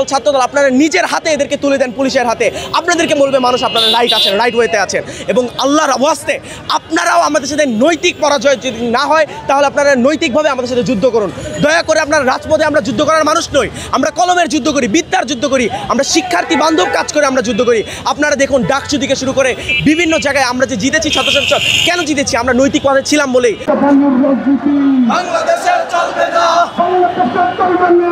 দল ছাত্রদল আপনারা নিজের হাতে এদেরকে তুলে দেন পুলিশের হাতে, আপনাদেরকে বলবে মানুষ আপনারা রাইট আছেন, রাইট ওয়েতে আছেন। এবং আল্লাহর ওয়াস্তে আপনারাও আমাদের সাথে নৈতিক পরাজয় যদি না হয় তাহলে আপনারা নৈতিকভাবে আমাদের সাথে যুদ্ধ করুন। দয়া করে আপনার রাজপথে আমরা যুদ্ধ করার মানুষ নই, আমরা কলমের যুদ্ধ করি, বিদ্যার যুদ্ধ করি, আমরা শিক্ষার্থী বান্ধব কাজ করে আমরা যুদ্ধ করি। আপনারা দেখুন ডাকসু থেকে শুরু করে বিভিন্ন জায়গায় আমরা যে জিতেছি ছাত্র সংসদ, কেন জিতেছি? আমরা নৈতিক পথে ছিলাম বলেই। বাংলাদেশের চলবে না, বাংলাদেশের চলবে না।